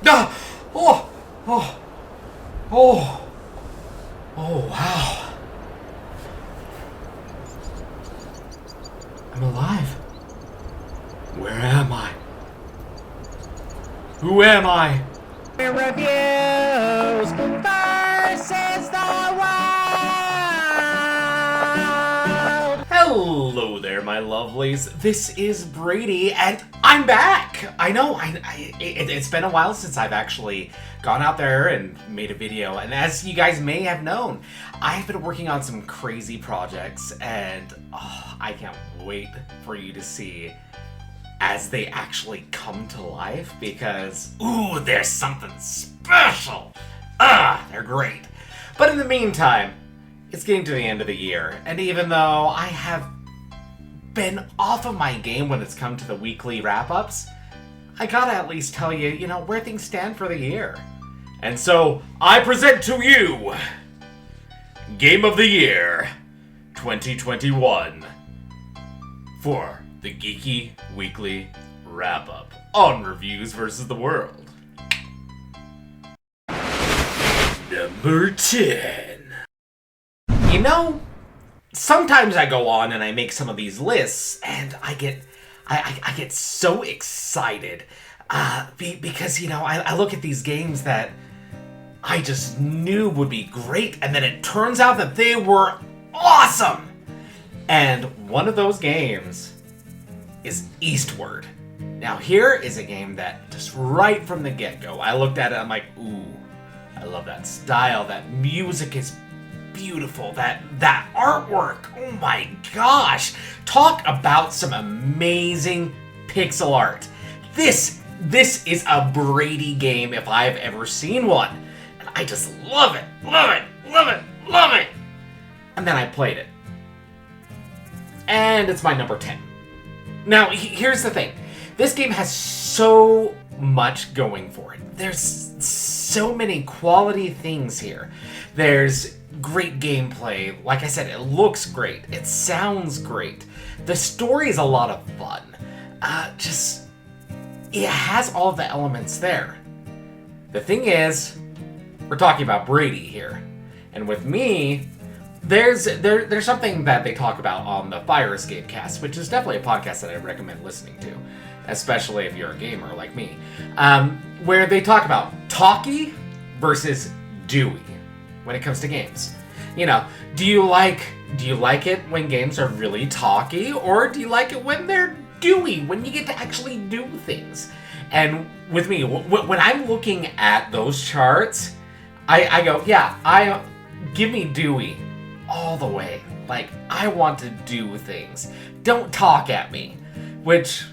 Ah! Oh! Oh! Oh! Oh, wow. I'm alive. Where am I? Who am I? Reviews versus the world. Hello there, my lovelies. This is Brady, and I'm back. I know, it's been a while since I've actually gone out there and made a video, and as you guys may have known, I've been working on some crazy projects, and I can't wait for you to see as they actually come to life, because, ooh, there's something special. They're great. But in the meantime, it's getting to the end of the year, and even though I have been off of my game when it's come to the weekly wrap-ups, I gotta at least tell you, where things stand for the year. And so, I present to you Game of the Year 2021 for the Geeky Weekly Wrap-Up on Reviews versus the World. Number 10. Sometimes I go on and I make some of these lists, and I get so excited because I look at these games that I just knew would be great, and then it turns out that they were awesome. And one of those games is Eastward. Now here is a game that just right from the get-go, I looked at it, I'm like, ooh, I love that style, that music is beautiful, that artwork, oh my gosh, talk about some amazing pixel art. This is a Brady game if I've ever seen one, and I just love it, love it, love it, love it. And then I played it, and it's my number 10. Now, here's the thing. This game has so much going for it. There's so many quality things here. There's great gameplay. Like I said, it looks great. It sounds great. The story is a lot of fun. It has all of the elements there. The thing is, we're talking about Brady here. And with me, there's something that they talk about on the Fire Escape cast, which is definitely a podcast that I recommend listening to, especially if you're a gamer like me, where they talk about talky versus dewy when it comes to games. Do you like it when games are really talky, or do you like it when they're dewy, when you get to actually do things? And with me, when I'm looking at those charts, I go, yeah, give me dewy all the way. Like, I want to do things. Don't talk at me. Which,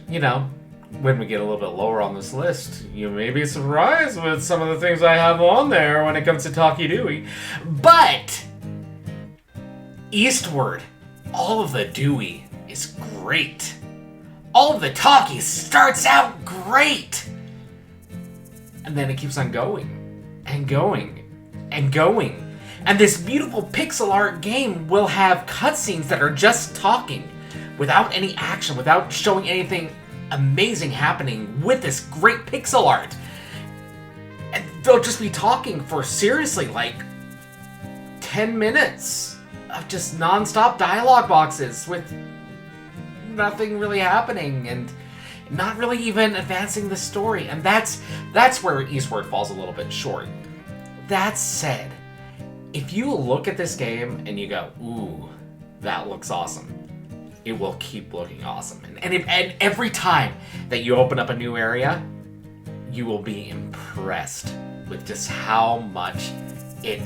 when we get a little bit lower on this list, you may be surprised with some of the things I have on there when it comes to Talky Dewey. But Eastward, all of the Dewey is great. All of the Talky starts out great. And then it keeps on going and going and going. And this beautiful pixel art game will have cutscenes that are just talking without any action, without showing anything amazing happening with this great pixel art. And they'll just be talking for seriously like 10 minutes of just non-stop dialogue boxes with nothing really happening and not really even advancing the story. And that's where Eastward falls a little bit short. That said, if you look at this game and you go, ooh, that looks awesome, it will keep looking awesome. And every time that you open up a new area, you will be impressed with just how much it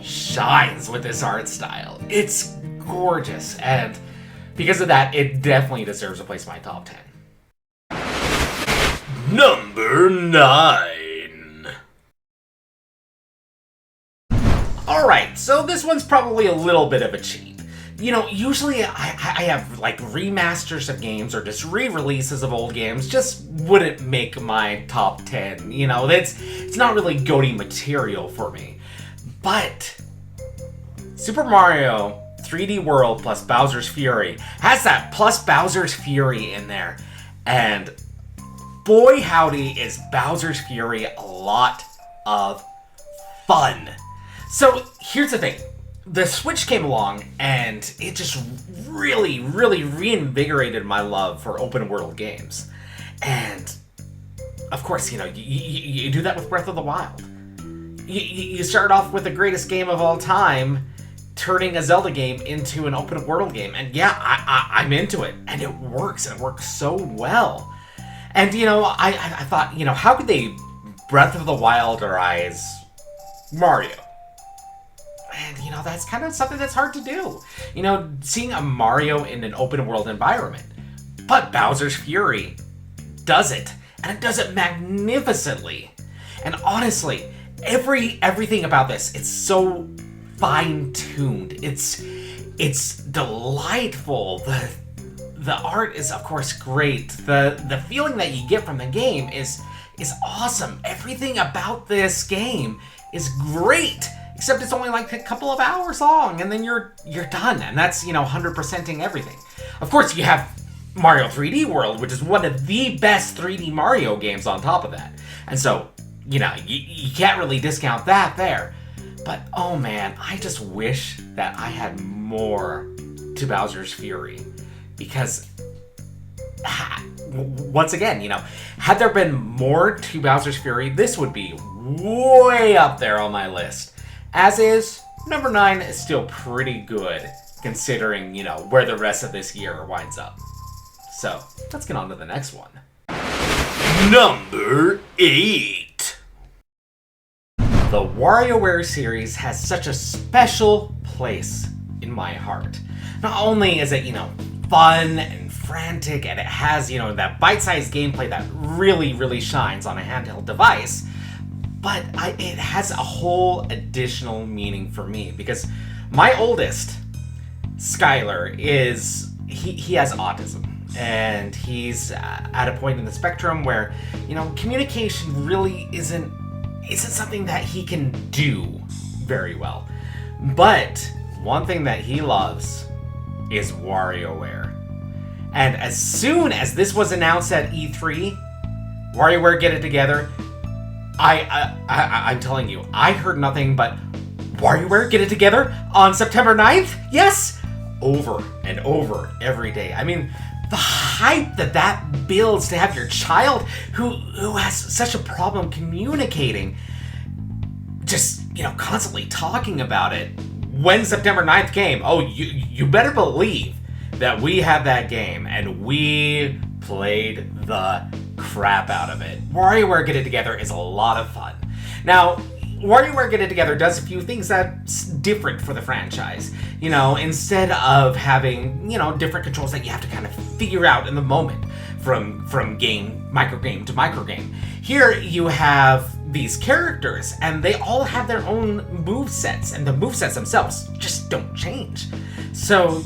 shines with this art style. It's gorgeous, and because of that, it definitely deserves a place in my top 10. Number 9. Alright, so this one's probably a little bit of a cheat. Usually I have like remasters of games or just re-releases of old games just wouldn't make my top 10. It's not really GOTY material for me. But Super Mario 3D World plus Bowser's Fury has that plus Bowser's Fury in there. And boy howdy is Bowser's Fury a lot of fun. So here's the thing. The Switch came along and it just really, really reinvigorated my love for open world games. And of course, you do that with Breath of the Wild. You start off with the greatest game of all time, turning a Zelda game into an open world game. And yeah, I'm into it. And it works. And it works so well. And, I thought, how could they Breath of the Wildize Mario? And, that's kind of something that's hard to do. Seeing a Mario in an open world environment. But Bowser's Fury does it. And it does it magnificently. And honestly, everything about this, it's so fine-tuned. It's delightful. The art is, of course, great. The feeling that you get from the game is awesome. Everything about this game is great. Except it's only like a couple of hours long, and then you're done. And that's, 100%ing everything. Of course, you have Mario 3D World, which is one of the best 3D Mario games on top of that. And so, you can't really discount that there. But, oh man, I just wish that I had more to Bowser's Fury. Because, once again, had there been more to Bowser's Fury, this would be way up there on my list. As is, number 9 is still pretty good, considering, where the rest of this year winds up. So, let's get on to the next one. Number 8. The WarioWare series has such a special place in my heart. Not only is it, fun and frantic, and it has, that bite-sized gameplay that really, really shines on a handheld device, but it has a whole additional meaning for me, because my oldest, Skylar, he has autism. And he's at a point in the spectrum where, communication really isn't something that he can do very well. But one thing that he loves is WarioWare. And as soon as this was announced at E3, WarioWare Get It Together, I'm telling you, I heard nothing but WarioWare Get It Together on September 9th? Yes! Over and over every day. I mean, the hype that builds to have your child who has such a problem communicating, just, constantly talking about it. When September 9th came, oh, you better believe that we had that game, and we played the crap out of it. WarioWare Get It Together is a lot of fun. Now, WarioWare Get It Together does a few things that's different for the franchise. Instead of having, different controls that you have to kind of figure out in the moment from microgame to microgame. Here you have these characters, and they all have their own movesets, and the movesets themselves just don't change. So,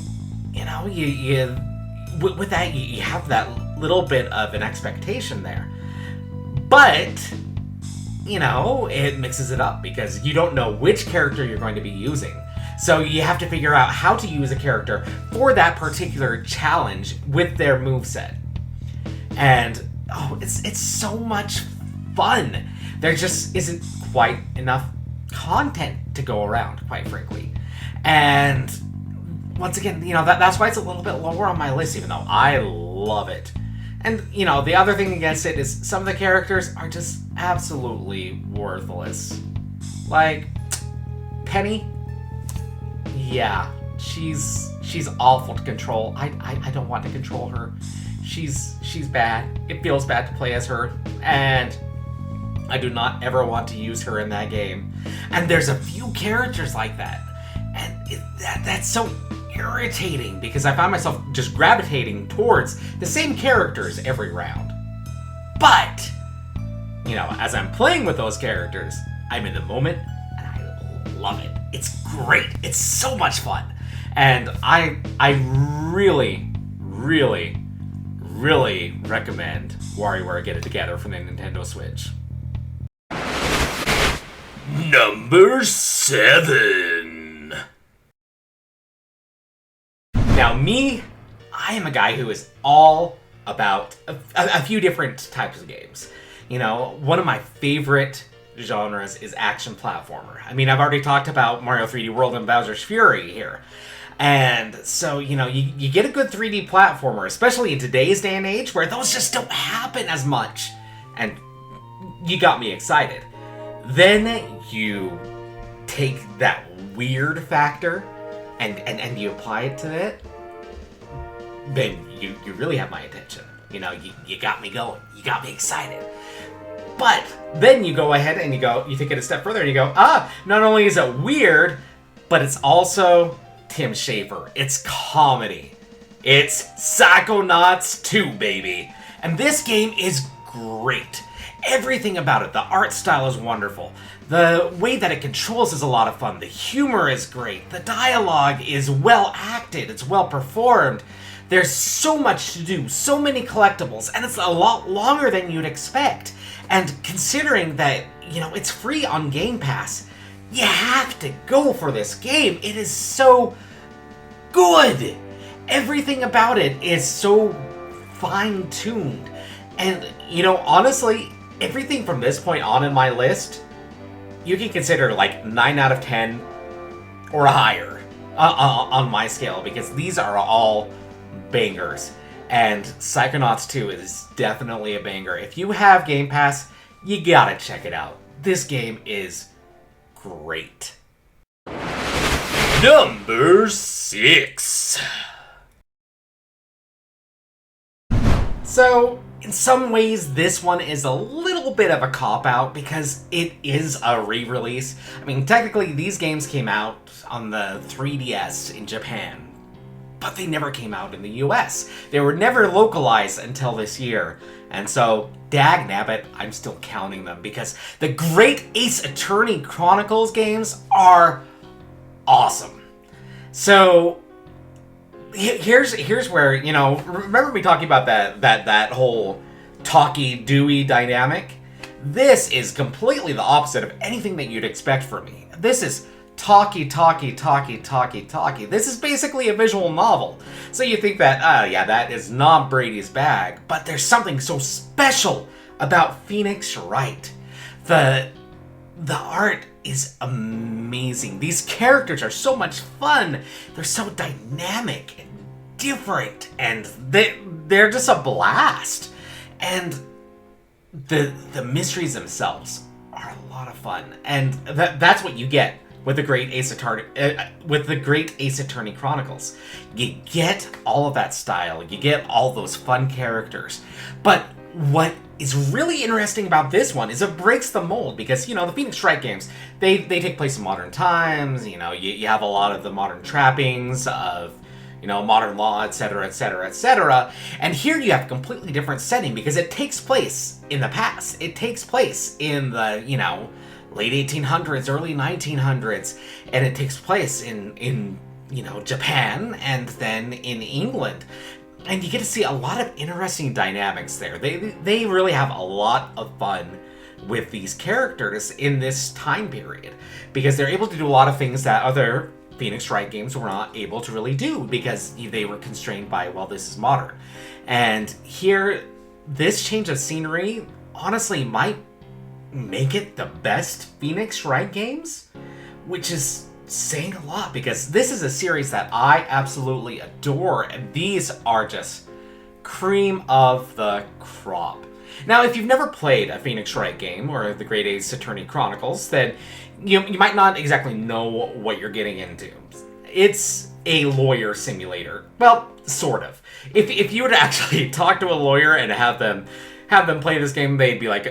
with that, you have that little bit of an expectation there. But, it mixes it up because you don't know which character you're going to be using. So you have to figure out how to use a character for that particular challenge with their moveset. And, it's so much fun. There just isn't quite enough content to go around, quite frankly. And once again, that's why it's a little bit lower on my list, even though I love it. And, the other thing against it is some of the characters are just absolutely worthless. Like, Penny? Yeah, she's awful to control. I don't want to control her. She's bad. It feels bad to play as her. And I do not ever want to use her in that game. And there's a few characters like that. And that's so irritating because I find myself just gravitating towards the same characters every round. But, as I'm playing with those characters, I'm in the moment and I love it. It's great. It's so much fun. And I really, really, really recommend WarioWare Get It Together for the Nintendo Switch. Number 7. Now me, I am a guy who is all about a few different types of games. You know, one of my favorite genres is action platformer. I mean, I've already talked about Mario 3D World and Bowser's Fury here. And so, you know, you get a good 3D platformer, especially in today's day and age where those just don't happen as much. And you got me excited. Then you take that weird factor and you apply it to it. Then you really have my attention. You know, you got me going. You got me excited. But then you go ahead and you take it a step further and you go, not only is it weird, but it's also Tim Schafer. It's comedy. It's Psychonauts 2, baby. And this game is great. Everything about it. The art style is wonderful. The way that it controls is a lot of fun. The humor is great. The dialogue is well acted. It's well performed. There's so much to do, so many collectibles, and it's a lot longer than you'd expect. And considering that, you know, it's free on Game Pass, you have to go for this game. It is so good. Everything about it is so fine-tuned. And, you know, honestly, everything from this point on in my list, you can consider like 9 out of 10 or higher on my scale, because these are all bangers. And Psychonauts 2 is definitely a banger. If you have Game Pass, you gotta check it out. This game is great. Number 6. So, in some ways, this one is a little bit of a cop-out because it is a re-release. I mean, technically, these games came out on the 3DS in Japan, but they never came out in the US. They were never localized until this year. And so, dagnabbit, I'm still counting them because the great Ace Attorney Chronicles games are awesome. So, here's where, you know, remember me talking about that whole talky-Dewey dynamic? This is completely the opposite of anything that you'd expect from me. This is talky. This is basically a visual novel. So you think that, yeah, that is not Brady's bag, but there's something so special about Phoenix Wright. The art is amazing. These characters are so much fun. They're so dynamic and different, and they're just a blast. And the mysteries themselves are a lot of fun, and that's what you get with the great Ace Attorney Chronicles. You get all of that style. You get all those fun characters. But what is really interesting about this one is it breaks the mold because, you know, the Phoenix Wright games, they take place in modern times. You know, you have a lot of the modern trappings of, you know, modern law, etc., etc., etc. And here you have a completely different setting because it takes place in the past. It takes place in the, you know, late 1800s, early 1900s, and it takes place in you know, Japan and then in England. And you get to see a lot of interesting dynamics there. They really have a lot of fun with these characters in this time period because they're able to do a lot of things that other Phoenix Wright games were not able to really do because they were constrained by, well, this is modern. And here, this change of scenery honestly might make it the best Phoenix Wright games, which is saying a lot because this is a series that I absolutely adore, and these are just cream of the crop. Now, if you've never played a Phoenix Wright game or the Great Ace Attorney Chronicles, then you might not exactly know what you're getting into. It's a lawyer simulator. Well, sort of. If you were to actually talk to a lawyer and have them play this game, they'd be like,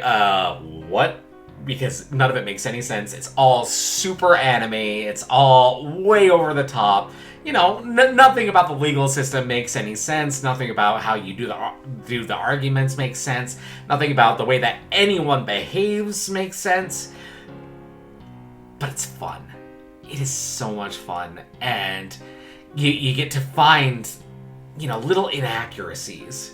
what? Because none of it makes any sense. It's all super anime. It's all way over the top. You know, nothing about the legal system makes any sense. Nothing about how you do the arguments makes sense. Nothing about the way that anyone behaves makes sense. But it's fun. It is so much fun. And you get to find, you know, little inaccuracies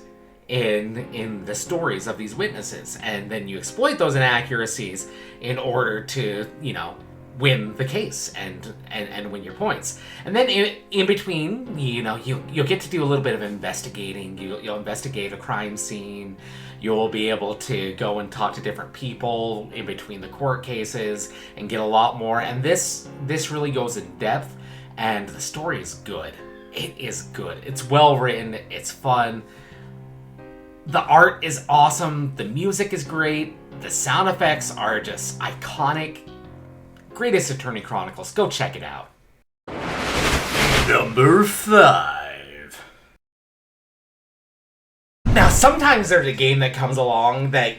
in the stories of these witnesses, and then you exploit those inaccuracies in order to, you know, win the case and win your points. And then in between, you'll get to do a little bit of investigating. You'll investigate a crime scene. You'll be able to go and talk to different people in between the court cases and get a lot more. And this really goes in depth, and the story is good. It is good. It's well written. It's fun. The art is awesome. The music is great. The sound effects are just iconic. Greatest Attorney Chronicles. Go check it out. Number 5. Now, sometimes there's a game that comes along that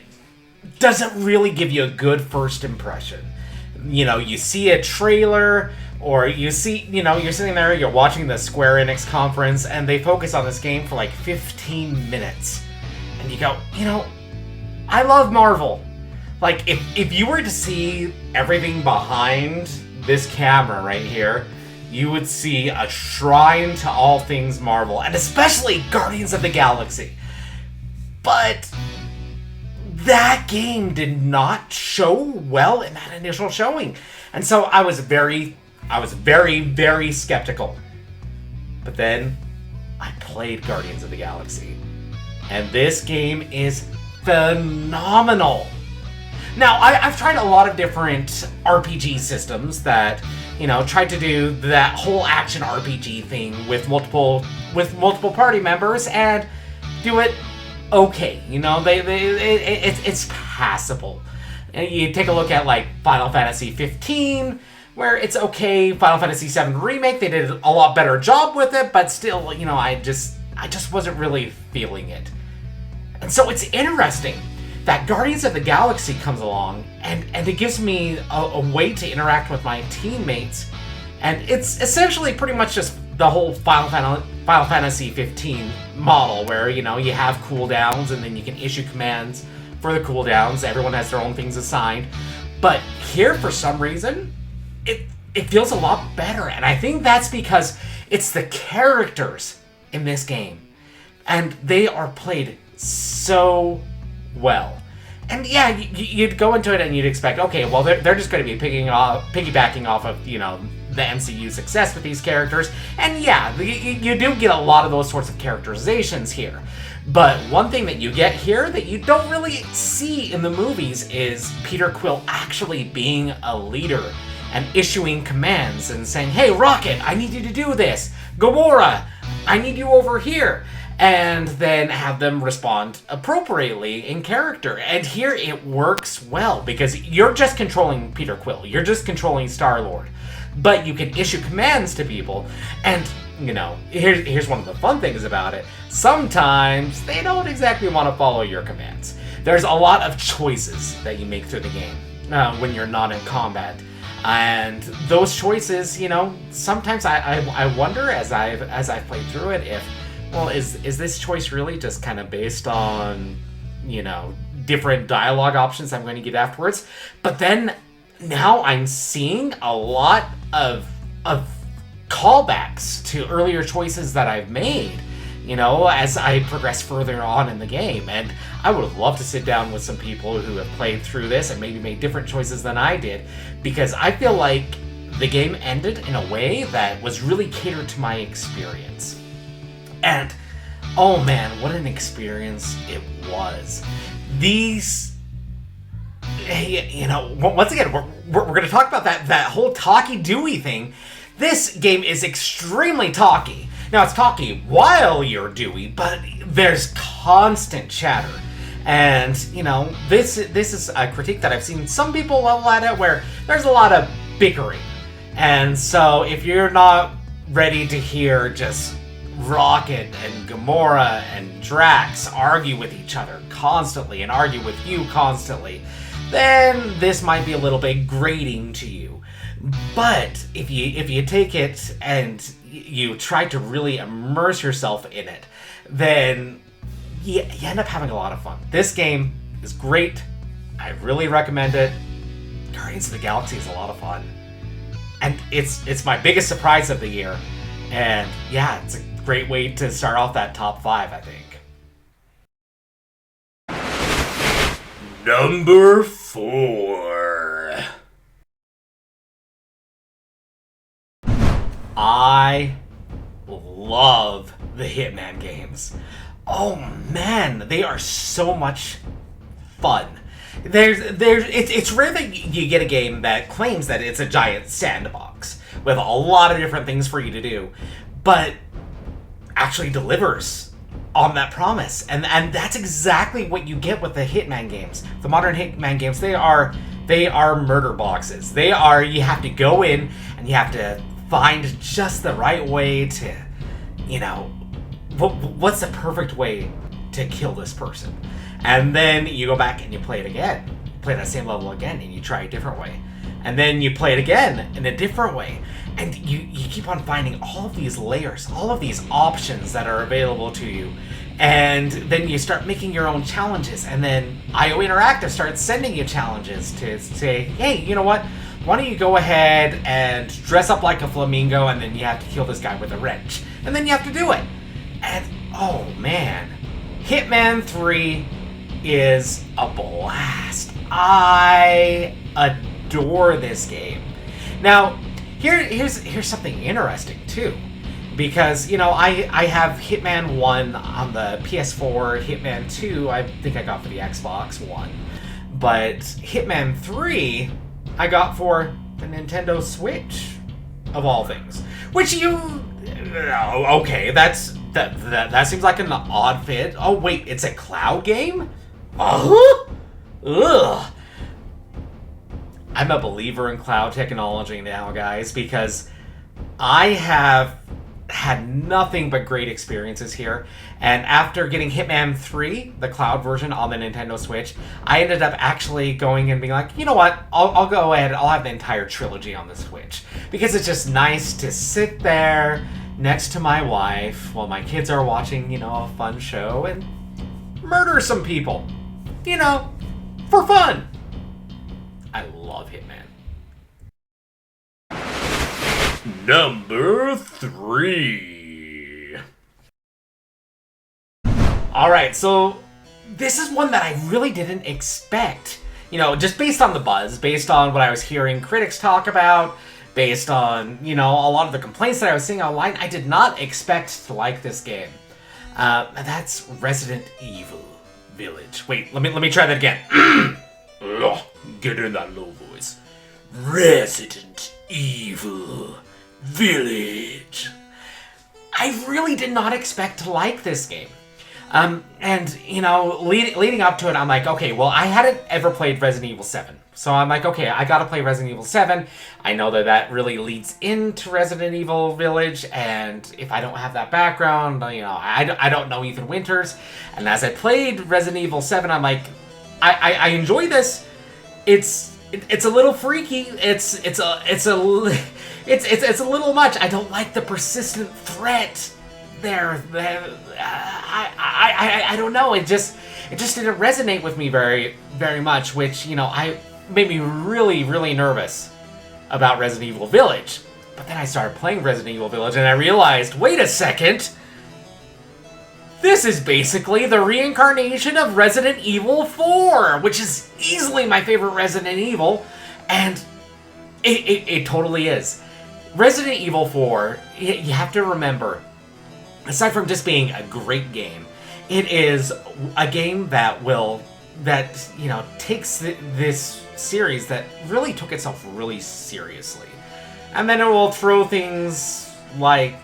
doesn't really give you a good first impression. You see a trailer, or you're sitting there, you're watching the Square Enix conference, and they focus on this game for like 15 minutes. And you go, I love Marvel. Like, if you were to see everything behind this camera right here, you would see a shrine to all things Marvel, and especially Guardians of the Galaxy. But that game did not show well in that initial showing. And so I was very, very skeptical. But then I played Guardians of the Galaxy, and this game is phenomenal. Now, I've tried a lot of different RPG systems that, tried to do that whole action RPG thing with multiple party members and do it okay. It's passable. You take a look at like Final Fantasy 15, where it's okay. Final Fantasy 7 Remake, they did a lot better job with it, but still, I just wasn't really feeling it. And so it's interesting that Guardians of the Galaxy comes along, and it gives me a way to interact with my teammates. And it's essentially pretty much just the whole Final Fantasy 15 model, where, you have cooldowns, and then you can issue commands for the cooldowns. Everyone has their own things assigned. But here, for some reason, it feels a lot better. And I think that's because it's the characters in this game. And they are played so well. And yeah, you'd go into it and you'd expect, okay, well, they're just going to be piggybacking off of, the MCU success with these characters. And yeah, you do get a lot of those sorts of characterizations here. But one thing that you get here that you don't really see in the movies is Peter Quill actually being a leader and issuing commands and saying, hey, Rocket, I need you to do this. Gamora, I need you over here. And then have them respond appropriately in character. And here it works well, because you're just controlling Peter Quill. You're just controlling Star-Lord. But you can issue commands to people. And, here's one of the fun things about it. Sometimes they don't exactly want to follow your commands. There's a lot of choices that you make through the game when you're not in combat. And those choices, sometimes I wonder as I've played through it if, well, is this choice really just kind of based on, different dialogue options I'm going to get afterwards? But then now I'm seeing a lot of callbacks to earlier choices that I've made, as I progress further on in the game. And I would love to sit down with some people who have played through this and maybe made different choices than I did, because I feel like the game ended in a way that was really catered to my experience. And, oh man, what an experience it was. These, once again, we're going to talk about that whole talky Dewey thing. This game is extremely talky. Now, it's talky while you're Dewey, but there's constant chatter. And, this is a critique that I've seen some people level at it, where there's a lot of bickering. And so if you're not ready to hear just Rocket and Gamora and Drax argue with each other constantly and argue with you constantly, then this might be a little bit grating to you. But if you take it and you try to really immerse yourself in it, then you end up having a lot of fun. This game is great. I really recommend it. Guardians of the Galaxy is a lot of fun. And it's my biggest surprise of the year. And yeah, it's a great way to start off that top 5, I think. Number 4. I love the Hitman games. Oh man, they are so much fun. It's rare that you get a game that claims that it's a giant sandbox with a lot of different things for you to do, but actually delivers on that promise. And that's exactly what you get with the Hitman games. The modern Hitman games, they are murder boxes. You have to go in and you have to find just the right way to, what's the perfect way to kill this person. And then you go back and you play it again. Play that same level again and you try a different way. And then you play it again in a different way. And you keep on finding all of these layers, all of these options that are available to you. And then you start making your own challenges. And then IO Interactive starts sending you challenges to say, hey, you know what? Why don't you go ahead and dress up like a flamingo and then you have to kill this guy with a wrench. And then you have to do it. And, oh man, Hitman 3 is a blast. I adore this game. Now, here's something interesting too, because I have Hitman 1 on the PS4, Hitman 2 I think I got for the Xbox One, but Hitman 3 I got for the Nintendo Switch, of all things. Which okay, that seems like an odd fit. Oh wait, it's a cloud game? Ugh. I'm a believer in cloud technology now, guys, because I have had nothing but great experiences here. And after getting Hitman 3, the cloud version on the Nintendo Switch, I ended up actually going and being like, you know what, I'll go ahead, I'll have the entire trilogy on the Switch. Because it's just nice to sit there next to my wife while my kids are watching, a fun show and murder some people. For fun. I love Hitman. Number 3. Alright, so this is one that I really didn't expect. Just based on the buzz, based on what I was hearing critics talk about, based on, a lot of the complaints that I was seeing online, I did not expect to like this game. That's Resident Evil Village. Wait, let me try that again. Get in that low voice. Resident Evil Village. I really did not expect to like this game. Leading up to it, I'm like, okay, well, I hadn't ever played Resident Evil 7. So I'm like, okay, I gotta play Resident Evil 7. I know that really leads into Resident Evil Village, and if I don't have that background, I don't know Ethan Winters. And as I played Resident Evil 7, I'm like, I enjoy this. It's a little freaky. It's a little much. I don't like the persistent threat there. I don't know. It just didn't resonate with me very, very much, which, I made me really, really nervous about Resident Evil Village. But then I started playing Resident Evil Village and I realized, wait a second, this is basically the reincarnation of Resident Evil 4, which is easily my favorite Resident Evil, and it totally is. Resident Evil 4, you have to remember, aside from just being a great game, it is a game that takes this series that really took itself really seriously. And then it will throw things like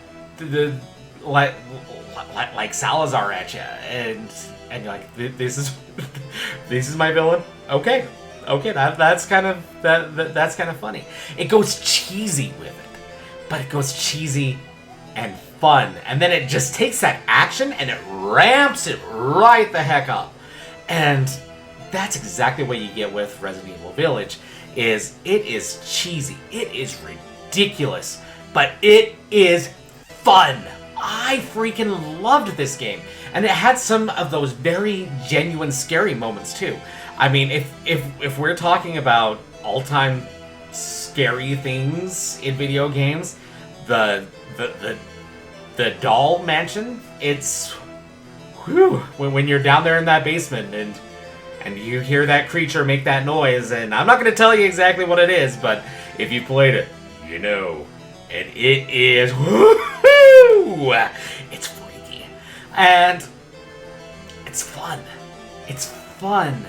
like Salazar at you, and you're like, this is my villain. Okay, that's kind of funny. It goes cheesy with it, but it goes cheesy and fun, and then it just takes that action and it ramps it right the heck up, and that's exactly what you get with Resident Evil Village. It is cheesy, it is ridiculous, but it is fun. I freaking loved this game, and it had some of those very genuine scary moments too. I mean, if we're talking about all-time scary things in video games, the doll mansion, it's when you're down there in that basement and you hear that creature make that noise, and I'm not going to tell you exactly what it is, but if you played it, And it is, woo-hoo! It's freaky. And it's fun. It's fun.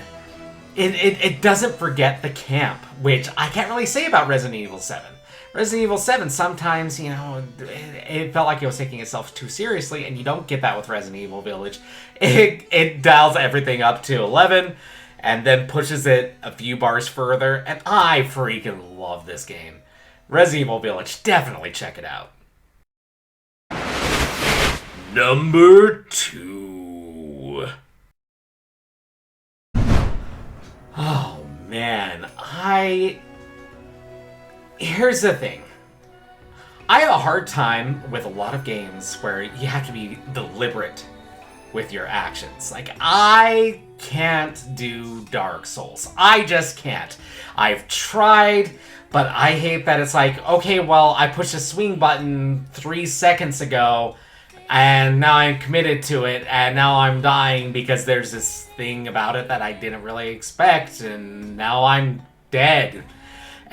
It doesn't forget the camp, which I can't really say about Resident Evil 7. Resident Evil 7, sometimes, it felt like it was taking itself too seriously, and you don't get that with Resident Evil Village. It dials everything up to 11, and then pushes it a few bars further, and I freaking love this game. Resident Evil Village, definitely check it out. Number 2. Oh, man. Here's the thing. I have a hard time with a lot of games where you have to be deliberate with your actions. Like, I can't do Dark Souls. I just can't. I've tried, but I hate that it's like, okay, well, I pushed a swing button 3 seconds ago, and now I'm committed to it, and now I'm dying because there's this thing about it that I didn't really expect, and now I'm dead.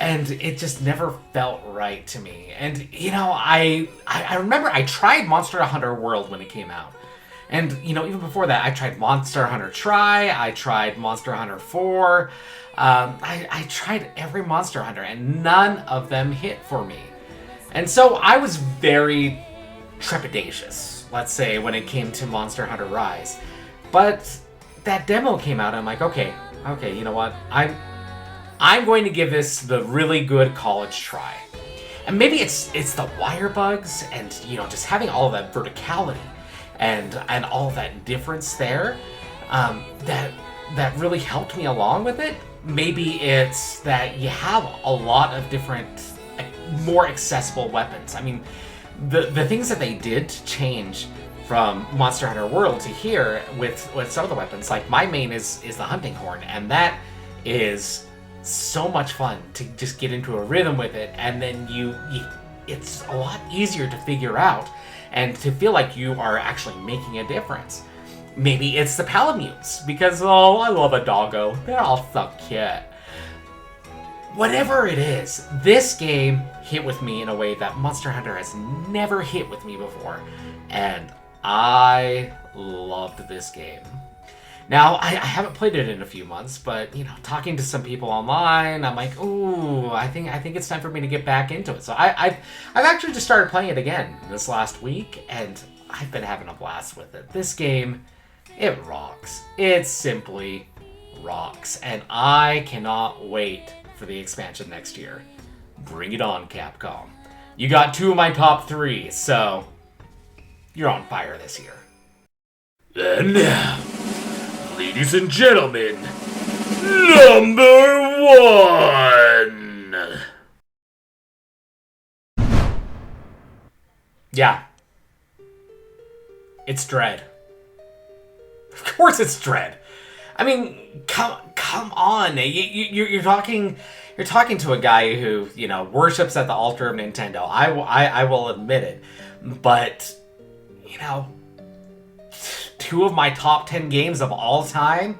And it just never felt right to me. And, I remember I tried Monster Hunter World when it came out. And, even before that, I tried Monster Hunter Tri, I tried Monster Hunter 4, I tried every Monster Hunter, and none of them hit for me. And so I was very trepidatious, let's say, when it came to Monster Hunter Rise. But that demo came out, and I'm like, okay, you know what? I'm going to give this the really good college try. And maybe it's the wire bugs and, just having all of that verticality and all of that difference there that really helped me along with it. Maybe it's that you have a lot of different, more accessible weapons. I mean, the things that they did change from Monster Hunter World to here with some of the weapons, like my main is the hunting horn, and that is so much fun to just get into a rhythm with it, and then it's a lot easier to figure out and to feel like you are actually making a difference. Maybe it's the Palamutes, because, I love a doggo. They're all so cute. Whatever it is, this game hit with me in a way that Monster Hunter has never hit with me before, and I loved this game. Now, I haven't played it in a few months, but, talking to some people online, I'm like, ooh, I think it's time for me to get back into it. So I've actually just started playing it again this last week, and I've been having a blast with it. This game, it rocks. It simply rocks, and I cannot wait for the expansion next year. Bring it on, Capcom. You got 2 of my top 3, so you're on fire this year. And now, ladies and gentlemen, number 1! Yeah. It's Dread. Of course it's Dread. I mean, come on. You're talking to a guy who, worships at the altar of Nintendo. I will admit it. But, 2 of my top 10 games of all time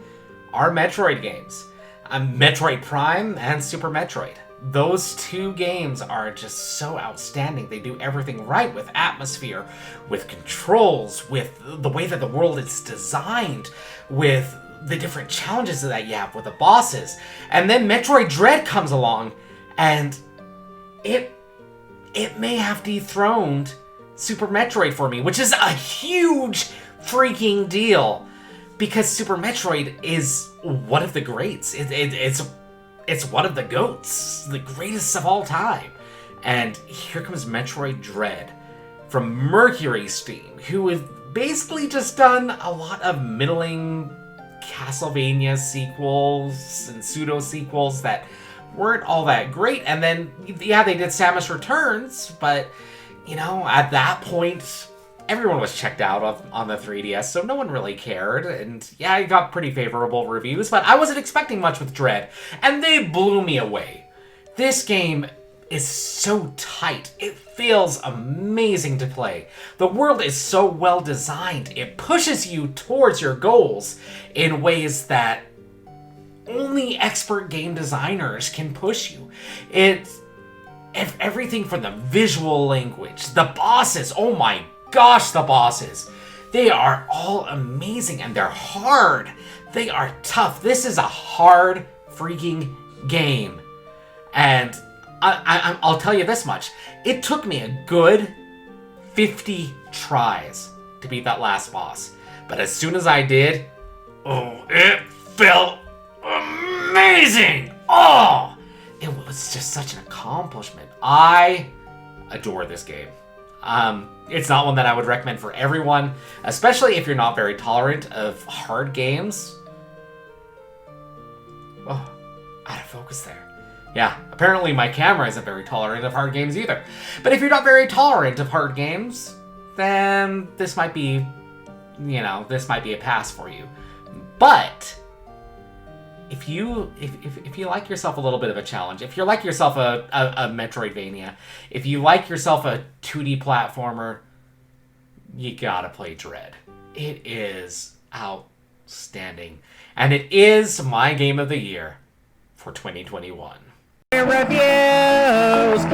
are Metroid games. Metroid Prime and Super Metroid. Those 2 games are just so outstanding. They do everything right with atmosphere, with controls, with the way that the world is designed, with the different challenges that you have with the bosses. And then Metroid Dread comes along, and it may have dethroned Super Metroid for me, which is a huge freaking deal, because Super Metroid is one of the greats. It's one of the GOATs, the greatest of all time. And here comes Metroid Dread from Mercury Steam, who has basically just done a lot of middling Castlevania sequels and pseudo-sequels that weren't all that great. And then, yeah, they did Samus Returns, but, at that point, everyone was checked out on the 3DS, so no one really cared. And yeah, it got pretty favorable reviews, but I wasn't expecting much with Dread, and they blew me away. This game is so tight. It feels amazing to play. The world is so well designed. It pushes you towards your goals in ways that only expert game designers can push you. everything from the visual language, the bosses, oh my gosh, the bosses. They are all amazing, and they're hard. They are tough. This is a hard freaking game. And I'll tell you this much. It took me a good 50 tries to beat that last boss. But as soon as I did, oh, it felt amazing. Oh, it was just such an accomplishment. I adore this game. It's not one that I would recommend for everyone, especially if you're not very tolerant of hard games. Oh, out of focus there. Yeah, apparently my camera isn't very tolerant of hard games either. But if you're not very tolerant of hard games, then this might be, this might be a pass for you. But if you like yourself a little bit of a challenge, if you like yourself a Metroidvania, if you like yourself a 2D platformer, you gotta play Dread. It is outstanding. And it is my game of the year for 2021. Reviews.